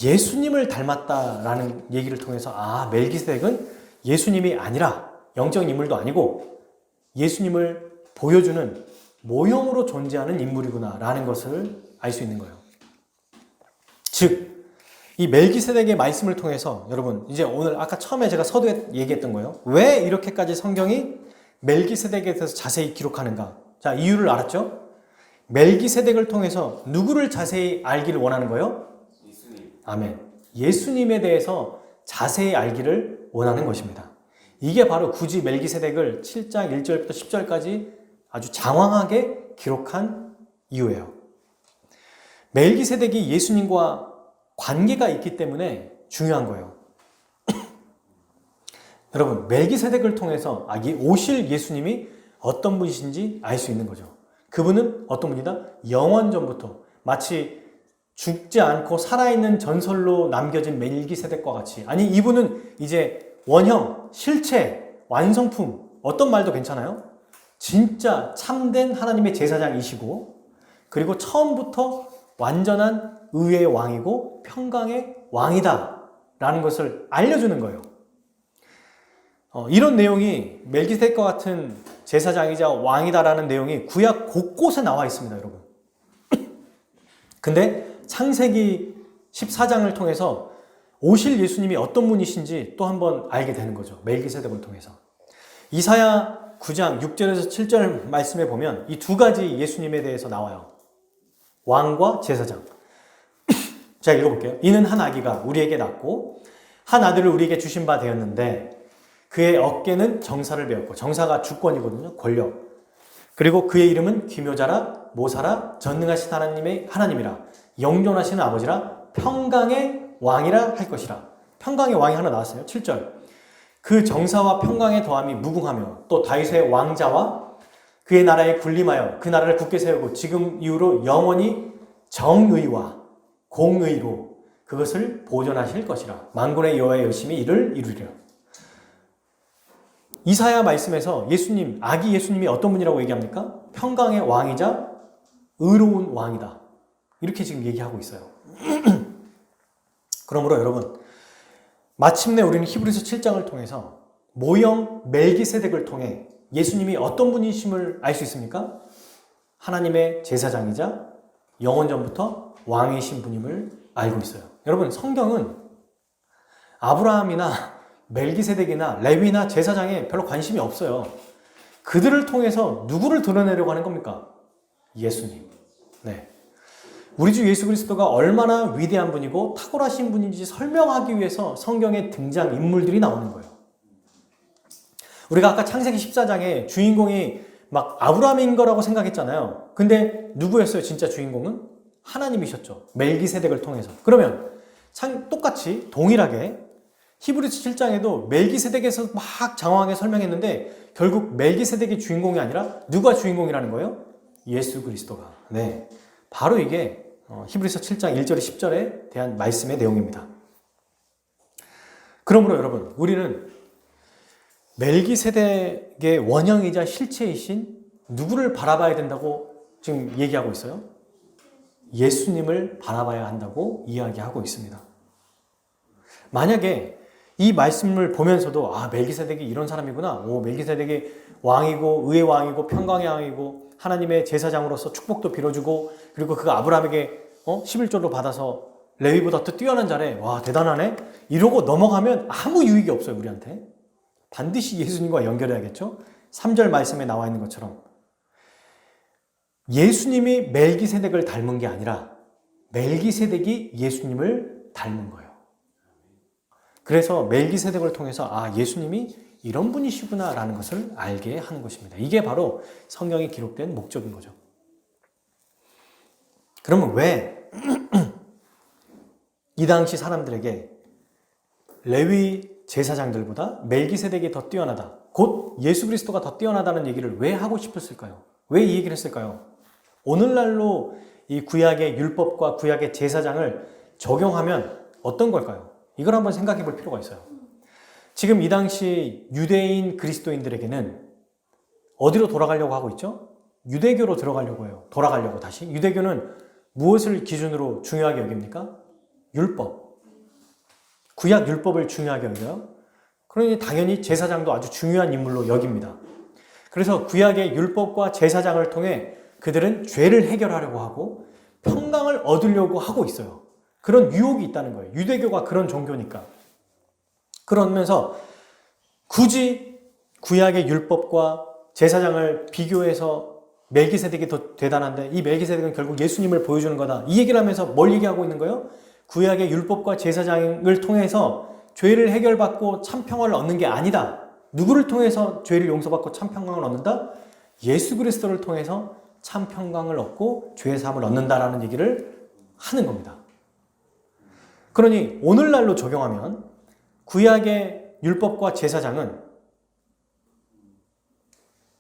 예수님을 닮았다라는 얘기를 통해서 멜기세덱은 예수님이 아니라 영적 인물도 아니고 예수님을 보여주는 모형으로 존재하는 인물이구나 라는 것을 알 수 있는 거예요. 즉 이 멜기세덱의 말씀을 통해서 여러분 이제 오늘 아까 처음에 제가 서두에 얘기했던 거예요. 왜 이렇게까지 성경이 멜기세덱에 대해서 자세히 기록하는가? 자, 이유를 알았죠? 멜기세덱을 통해서 누구를 자세히 알기를 원하는 거예요? 예수님. 아멘. 예수님에 대해서 자세히 알기를 원하는 것입니다. 이게 바로 굳이 멜기세덱을 7장 1절부터 10절까지 아주 장황하게 기록한 이유예요. 멜기세덱이 예수님과 관계가 있기 때문에 중요한 거예요. 여러분, 멜기세덱을 통해서 오실 예수님이 어떤 분이신지 알 수 있는 거죠. 그분은 어떤 분이다? 영원 전부터 마치 죽지 않고 살아있는 전설로 남겨진 멜기세덱과 같이, 아니 이분은 이제 원형, 실체, 완성품, 어떤 말도 괜찮아요. 진짜 참된 하나님의 제사장이시고 그리고 처음부터 완전한 의의 왕이고 평강의 왕이다 라는 것을 알려주는 거예요. 이런 내용이 멜기세덱과 같은 제사장이자 왕이다라는 내용이 구약 곳곳에 나와 있습니다, 여러분. 근데 창세기 14장을 통해서 오실 예수님이 어떤 분이신지 또 한번 알게 되는 거죠. 멜기세덱을 통해서. 이사야 9장 6절에서 7절 말씀에 보면 이 두 가지 예수님에 대해서 나와요. 왕과 제사장. 자, 읽어볼게요. 이는 한 아기가 우리에게 낳고 한 아들을 우리에게 주신 바 되었는데 그의 어깨는 정사를 배웠고, 정사가 주권이거든요. 권력. 그리고 그의 이름은 기묘자라 모사라 전능하신 하나님의 하나님이라 영존하시는 아버지라 평강의 왕이라 할 것이라. 평강의 왕이 하나 나왔어요. 7절. 그 정사와 평강의 더함이 무궁하며 또 다윗의 왕자와 그의 나라에 군림하여 그 나라를 굳게 세우고 지금 이후로 영원히 정의와 공의로 그것을 보존하실 것이라. 만군의 여호와의 열심히 이를 이루리라. 이사야 말씀에서 예수님, 아기 예수님이 어떤 분이라고 얘기합니까? 평강의 왕이자 의로운 왕이다. 이렇게 지금 얘기하고 있어요. 그러므로 여러분, 마침내 우리는 히브리서 7장을 통해서 모형 멜기세덱을 통해 예수님이 어떤 분이심을 알 수 있습니까? 하나님의 제사장이자 영원 전부터 왕이신 분임을 알고 있어요. 여러분, 성경은 아브라함이나 멜기세덱이나 레위나 제사장에 별로 관심이 없어요. 그들을 통해서 누구를 드러내려고 하는 겁니까? 예수님. 네. 우리 주 예수 그리스도가 얼마나 위대한 분이고 탁월하신 분인지 설명하기 위해서 성경에 등장 인물들이 나오는 거예요. 우리가 아까 창세기 14장에 주인공이 막 아브라함인 거라고 생각했잖아요. 근데 누구였어요? 진짜 주인공은? 하나님이셨죠. 멜기세덱을 통해서. 그러면 똑같이 동일하게 히브리서 7장에도 멜기세덱에서 막 장황하게 설명했는데 결국 멜기세덱이 주인공이 아니라 누가 주인공이라는 거예요? 예수 그리스도가. 네, 바로 이게 히브리서 7장 1절에 10절에 대한 말씀의 내용입니다. 그러므로 여러분, 우리는 멜기세덱의 원형이자 실체이신 누구를 바라봐야 된다고 지금 얘기하고 있어요? 예수님을 바라봐야 한다고 이야기하고 있습니다. 만약에 이 말씀을 보면서도 멜기세덱이 이런 사람이구나. 멜기세덱이 왕이고 의의 왕이고 평강의 왕이고 하나님의 제사장으로서 축복도 빌어주고 그리고 그가 아브라함에게 11조로 받아서 레위보다 더 뛰어난 자래. 와, 대단하네. 이러고 넘어가면 아무 유익이 없어요, 우리한테. 반드시 예수님과 연결해야겠죠? 3절 말씀에 나와 있는 것처럼 예수님이 멜기세덱을 닮은 게 아니라 멜기세덱이 예수님을 닮은 거예요. 그래서 멜기세덱을 통해서 예수님이 이런 분이시구나 라는 것을 알게 하는 것입니다. 이게 바로 성경에 기록된 목적인 거죠. 그러면 왜 이 당시 사람들에게 레위 제사장들보다 멜기세덱이 더 뛰어나다, 곧 예수 그리스도가 더 뛰어나다는 얘기를 왜 하고 싶었을까요? 왜 이 얘기를 했을까요? 오늘날로 이 구약의 율법과 구약의 제사장을 적용하면 어떤 걸까요? 이걸 한번 생각해 볼 필요가 있어요. 지금 이 당시 유대인 그리스도인들에게는 어디로 돌아가려고 하고 있죠? 유대교로 들어가려고 해요. 돌아가려고 다시. 유대교는 무엇을 기준으로 중요하게 여깁니까? 율법. 구약 율법을 중요하게 여겨요. 그러니 당연히 제사장도 아주 중요한 인물로 여깁니다. 그래서 구약의 율법과 제사장을 통해 그들은 죄를 해결하려고 하고 평강을 얻으려고 하고 있어요. 그런 유혹이 있다는 거예요. 유대교가 그런 종교니까. 그러면서 굳이 구약의 율법과 제사장을 비교해서 멜기세덱이 더 대단한데 이 멜기세덱은 결국 예수님을 보여주는 거다. 이 얘기를 하면서 뭘 얘기하고 있는 거예요? 구약의 율법과 제사장을 통해서 죄를 해결받고 참 평화를 얻는 게 아니다. 누구를 통해서 죄를 용서받고 참 평강을 얻는다? 예수 그리스도를 통해서 참 평강을 얻고 죄의 사함을 얻는다라는 얘기를 하는 겁니다. 그러니 오늘날로 적용하면 구약의 율법과 제사장은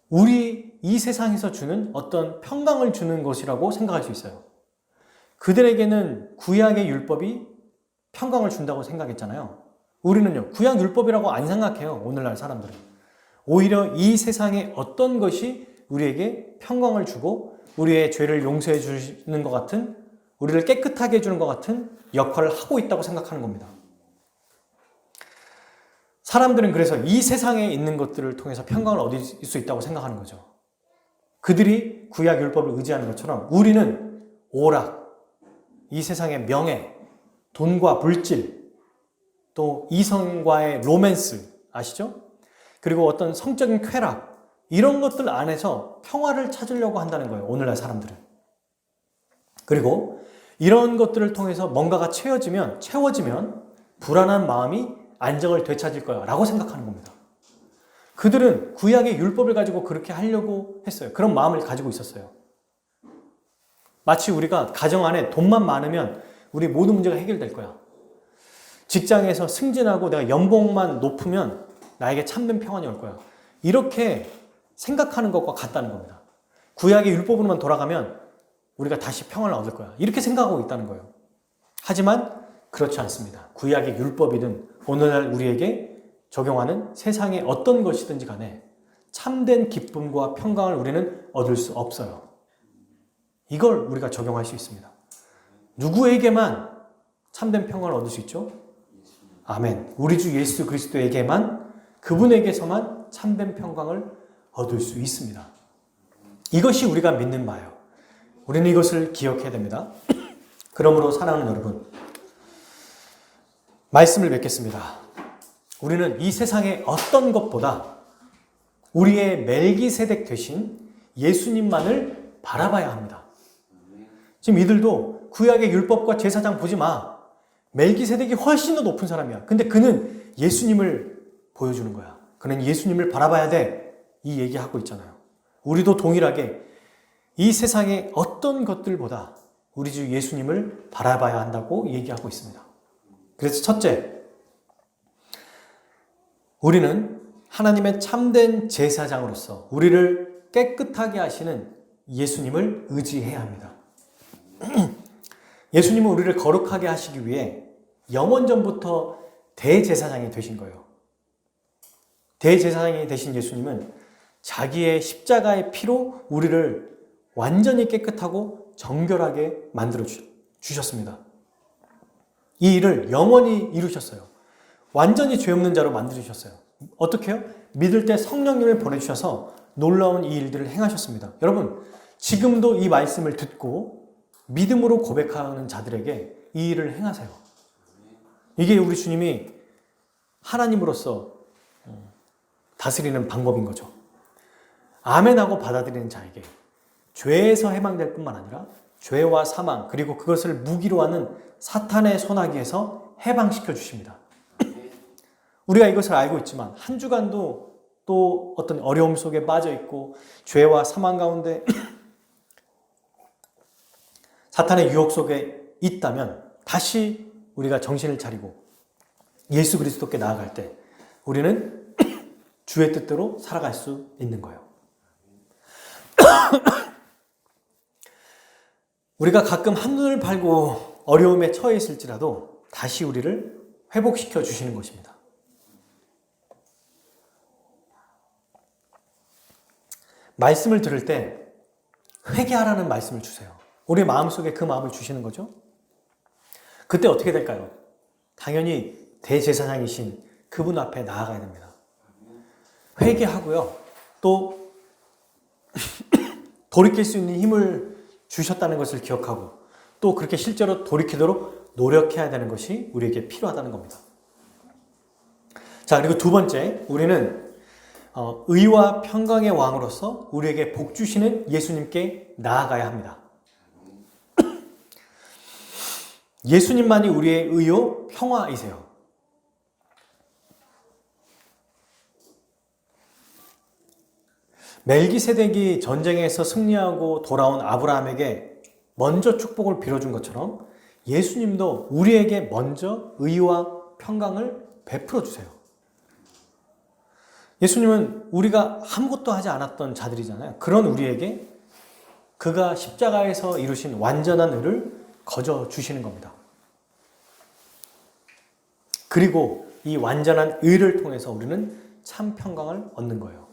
우리 이 세상에서 주는 어떤 평강을 주는 것이라고 생각할 수 있어요. 그들에게는 구약의 율법이 평강을 준다고 생각했잖아요. 우리는요, 구약 율법이라고 안 생각해요. 오늘날 사람들은. 오히려 이 세상의 어떤 것이 우리에게 평강을 주고 우리의 죄를 용서해 주는 것 같은, 우리를 깨끗하게 해주는 것 같은 역할을 하고 있다고 생각하는 겁니다. 사람들은 그래서 이 세상에 있는 것들을 통해서 평강을 얻을 수 있다고 생각하는 거죠. 그들이 구약 율법을 의지하는 것처럼 우리는 오락, 이 세상의 명예, 돈과 물질, 또 이성과의 로맨스 아시죠? 그리고 어떤 성적인 쾌락, 이런 것들 안에서 평화를 찾으려고 한다는 거예요. 오늘날 사람들은. 그리고 이런 것들을 통해서 뭔가가 채워지면 불안한 마음이 안정을 되찾을 거야 라고 생각하는 겁니다. 그들은 구약의 율법을 가지고 그렇게 하려고 했어요. 그런 마음을 가지고 있었어요. 마치 우리가 가정 안에 돈만 많으면 우리 모든 문제가 해결될 거야. 직장에서 승진하고 내가 연봉만 높으면 나에게 참된 평안이 올 거야. 이렇게 생각하는 것과 같다는 겁니다. 구약의 율법으로만 돌아가면 우리가 다시 평안을 얻을 거야. 이렇게 생각하고 있다는 거예요. 하지만 그렇지 않습니다. 구약의 율법이든 오늘날 우리에게 적용하는 세상의 어떤 것이든지 간에 참된 기쁨과 평강을 우리는 얻을 수 없어요. 이걸 우리가 적용할 수 있습니다. 누구에게만 참된 평강을 얻을 수 있죠? 아멘. 우리 주 예수 그리스도에게만, 그분에게서만 참된 평강을 얻을 수 있습니다. 이것이 우리가 믿는 바예요. 우리는 이것을 기억해야 됩니다. 그러므로 사랑하는 여러분, 말씀을 맺겠습니다. 우리는 이 세상의 어떤 것보다 우리의 멜기세덱 되신 예수님만을 바라봐야 합니다. 지금 이들도 구약의 율법과 제사장 보지 마. 멜기세덱이 훨씬 더 높은 사람이야. 근데 그는 예수님을 보여주는 거야. 그는 예수님을 바라봐야 돼. 이 얘기하고 있잖아요. 우리도 동일하게 이 세상의 어떤 것들보다 우리 주 예수님을 바라봐야 한다고 얘기하고 있습니다. 그래서 첫째, 우리는 하나님의 참된 제사장으로서 우리를 깨끗하게 하시는 예수님을 의지해야 합니다. 예수님은 우리를 거룩하게 하시기 위해 영원전부터 대제사장이 되신 거예요. 대제사장이 되신 예수님은 자기의 십자가의 피로 우리를 완전히 깨끗하고 정결하게 만들어 주셨습니다. 이 일을 영원히 이루셨어요. 완전히 죄 없는 자로 만들으셨어요. 어떻게 해요? 믿을 때 성령님을 보내주셔서 놀라운 이 일들을 행하셨습니다. 여러분, 지금도 이 말씀을 듣고 믿음으로 고백하는 자들에게 이 일을 행하세요. 이게 우리 주님이 하나님으로서 다스리는 방법인 거죠. 아멘하고 받아들이는 자에게 죄에서 해방될 뿐만 아니라 죄와 사망 그리고 그것을 무기로 하는 사탄의 소나기에서 해방시켜 주십니다. 우리가 이것을 알고 있지만 한 주간도 또 어떤 어려움 속에 빠져 있고 죄와 사망 가운데 사탄의 유혹 속에 있다면 다시 우리가 정신을 차리고 예수 그리스도께 나아갈 때 우리는 주의 뜻대로 살아갈 수 있는 거예요. 우리가 가끔 한눈을 팔고 어려움에 처해 있을지라도 다시 우리를 회복시켜 주시는 것입니다. 말씀을 들을 때 회개하라는 말씀을 주세요. 우리 마음속에 그 마음을 주시는 거죠. 그때 어떻게 될까요? 당연히 대제사장이신 그분 앞에 나아가야 됩니다. 회개하고요. 또 돌이킬 수 있는 힘을 주셨다는 것을 기억하고 또 그렇게 실제로 돌이키도록 노력해야 되는 것이 우리에게 필요하다는 겁니다. 자, 그리고 두 번째, 우리는 의와 평강의 왕으로서 우리에게 복 주시는 예수님께 나아가야 합니다. 예수님만이 우리의 의요 평화이세요. 멜기세덱이 전쟁에서 승리하고 돌아온 아브라함에게 먼저 축복을 빌어준 것처럼 예수님도 우리에게 먼저 의와 평강을 베풀어 주세요. 예수님은 우리가 아무것도 하지 않았던 자들이잖아요. 그런 우리에게 그가 십자가에서 이루신 완전한 의를 거저 주시는 겁니다. 그리고 이 완전한 의를 통해서 우리는 참 평강을 얻는 거예요.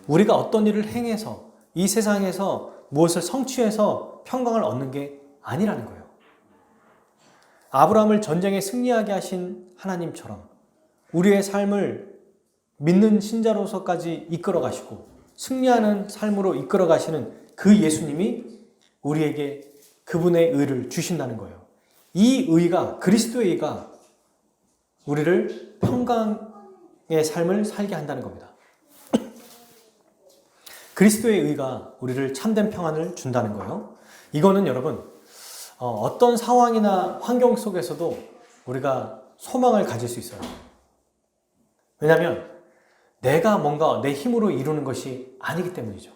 우리가 어떤 일을 행해서 이 세상에서 무엇을 성취해서 평강을 얻는 게 아니라는 거예요. 아브라함을 전쟁에 승리하게 하신 하나님처럼 우리의 삶을 믿는 신자로서까지 이끌어 가시고 승리하는 삶으로 이끌어 가시는 그 예수님이 우리에게 그분의 의를 주신다는 거예요. 이 의가, 그리스도의 의가 우리를 평강의 삶을 살게 한다는 겁니다. 그리스도의 의가 우리를 참된 평안을 준다는 거예요. 이거는 여러분 어떤 상황이나 환경 속에서도 우리가 소망을 가질 수 있어요. 왜냐하면 내가 뭔가 내 힘으로 이루는 것이 아니기 때문이죠.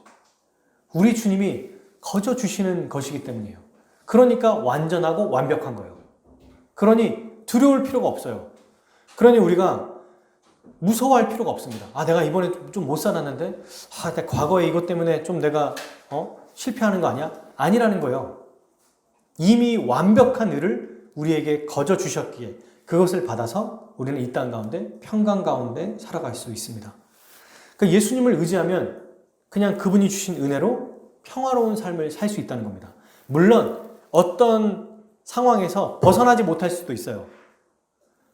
우리 주님이 거저 주시는 것이기 때문이에요. 그러니까 완전하고 완벽한 거예요. 그러니 두려울 필요가 없어요. 그러니 우리가 무서워할 필요가 없습니다. 내가 이번에 좀 못 살았는데 내가 과거에 이것 때문에 좀 내가 실패하는 거 아니야? 아니라는 거예요. 이미 완벽한 의를 우리에게 거저 주셨기에 그것을 받아서 우리는 이 땅 가운데 평강 가운데 살아갈 수 있습니다. 그러니까 예수님을 의지하면 그냥 그분이 주신 은혜로 평화로운 삶을 살 수 있다는 겁니다. 물론 어떤 상황에서 벗어나지 못할 수도 있어요.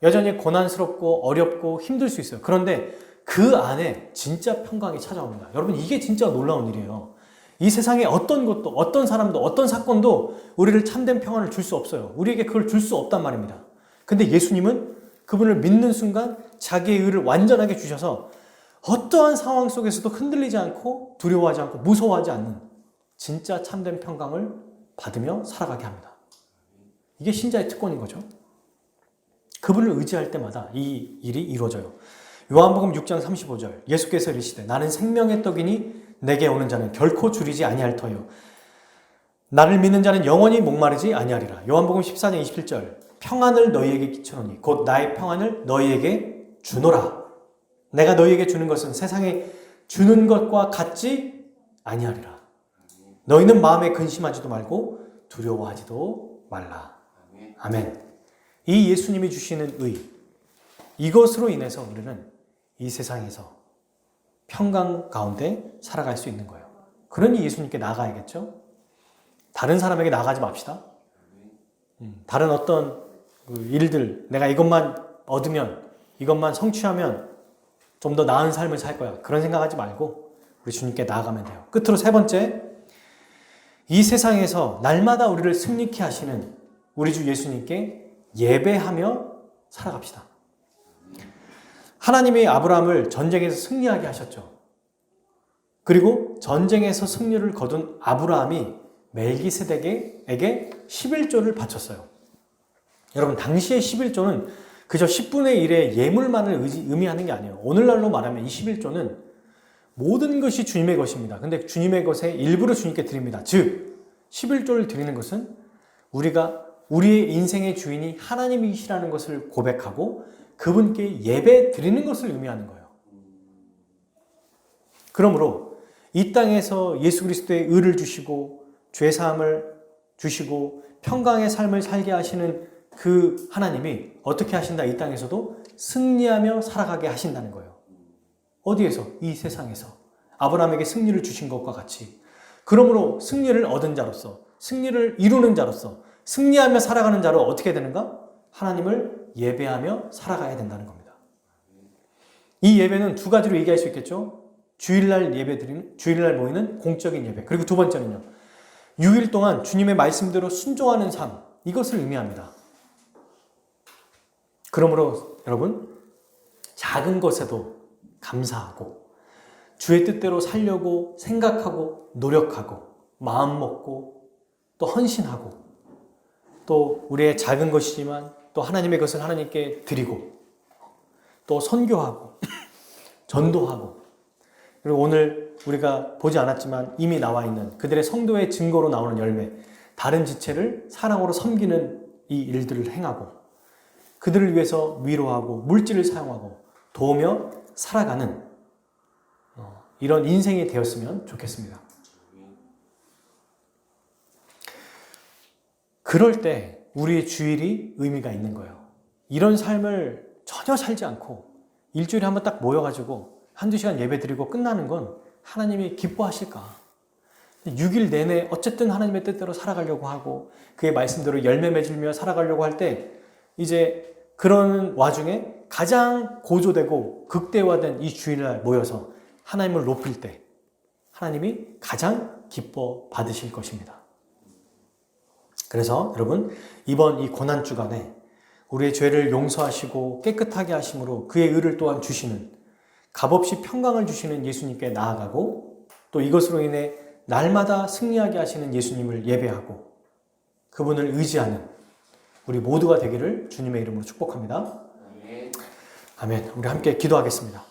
여전히 고난스럽고 어렵고 힘들 수 있어요. 그런데 그 안에 진짜 평강이 찾아옵니다. 여러분, 이게 진짜 놀라운 일이에요. 이 세상에 어떤 것도, 어떤 사람도, 어떤 사건도 우리를 참된 평안을 줄 수 없어요. 우리에게 그걸 줄 수 없단 말입니다. 근데 예수님은 그분을 믿는 순간 자기의 의를 완전하게 주셔서 어떠한 상황 속에서도 흔들리지 않고 두려워하지 않고 무서워하지 않는 진짜 참된 평강을 받으며 살아가게 합니다. 이게 신자의 특권인 거죠. 그분을 의지할 때마다 이 일이 이루어져요. 요한복음 6장 35절 예수께서 이르시되 나는 생명의 떡이니 내게 오는 자는 결코 줄이지 아니할 터요. 나를 믿는 자는 영원히 목마르지 아니하리라. 요한복음 14장 27절. 평안을 너희에게 끼쳐노니 곧 나의 평안을 너희에게 주노라. 내가 너희에게 주는 것은 세상에 주는 것과 같지 아니하리라. 너희는 마음에 근심하지도 말고 두려워하지도 말라. 아멘. 이 예수님이 주시는 의, 이것으로 인해서 우리는 이 세상에서 평강 가운데 살아갈 수 있는 거예요. 그러니 예수님께 나가야겠죠? 다른 사람에게 나가지 맙시다. 다른 어떤 일들, 내가 이것만 얻으면, 이것만 성취하면 좀 더 나은 삶을 살 거야. 그런 생각하지 말고 우리 주님께 나아가면 돼요. 끝으로 세 번째, 이 세상에서 날마다 우리를 승리케 하시는 우리 주 예수님께 예배하며 살아갑시다. 하나님이 아브라함을 전쟁에서 승리하게 하셨죠. 그리고 전쟁에서 승리를 거둔 아브라함이 멜기세덱에게 11조를 바쳤어요. 여러분, 당시의 11조는 그저 10분의 1의 예물만을 의미하는 게 아니에요. 오늘날로 말하면 이 11조는 모든 것이 주님의 것입니다. 근데 주님의 것의 일부를 주님께 드립니다. 즉, 11조를 드리는 것은 우리가 우리의 인생의 주인이 하나님이시라는 것을 고백하고 그분께 예배 드리는 것을 의미하는 거예요. 그러므로 이 땅에서 예수 그리스도의 의를 주시고 죄사함을 주시고 평강의 삶을 살게 하시는 그 하나님이 어떻게 하신다? 이 땅에서도 승리하며 살아가게 하신다는 거예요. 어디에서? 이 세상에서. 아브라함에게 승리를 주신 것과 같이. 그러므로 승리를 얻은 자로서, 승리를 이루는 자로서, 승리하며 살아가는 자로 어떻게 되는가? 하나님을 예배하며 살아가야 된다는 겁니다. 이 예배는 두 가지로 얘기할 수 있겠죠? 주일날 예배드리는, 주일날 모이는 공적인 예배. 그리고 두 번째는요, 6일 동안 주님의 말씀대로 순종하는 삶, 이것을 의미합니다. 그러므로 여러분, 작은 것에도 감사하고 주의 뜻대로 살려고 생각하고 노력하고 마음 먹고 또 헌신하고 또 우리의 작은 것이지만 또 하나님의 것을 하나님께 드리고 또 선교하고 전도하고, 그리고 오늘 우리가 보지 않았지만 이미 나와 있는 그들의 성도의 증거로 나오는 열매, 다른 지체를 사랑으로 섬기는 이 일들을 행하고 그들을 위해서 위로하고 물질을 사용하고 도우며 살아가는 이런 인생이 되었으면 좋겠습니다. 그럴 때 우리의 주일이 의미가 있는 거예요. 이런 삶을 전혀 살지 않고 일주일에 한번 딱 모여가지고 한두 시간 예배 드리고 끝나는 건 하나님이 기뻐하실까? 6일 내내 어쨌든 하나님의 뜻대로 살아가려고 하고 그의 말씀대로 열매 맺으며 살아가려고 할 때 이제 그런 와중에 가장 고조되고 극대화된 이 주일날 모여서 하나님을 높일 때 하나님이 가장 기뻐 받으실 것입니다. 그래서 여러분, 이번 이 고난주간에 우리의 죄를 용서하시고 깨끗하게 하심으로 그의 의를 또한 주시는, 값없이 평강을 주시는 예수님께 나아가고 또 이것으로 인해 날마다 승리하게 하시는 예수님을 예배하고 그분을 의지하는 우리 모두가 되기를 주님의 이름으로 축복합니다. 아멘. 우리 함께 기도하겠습니다.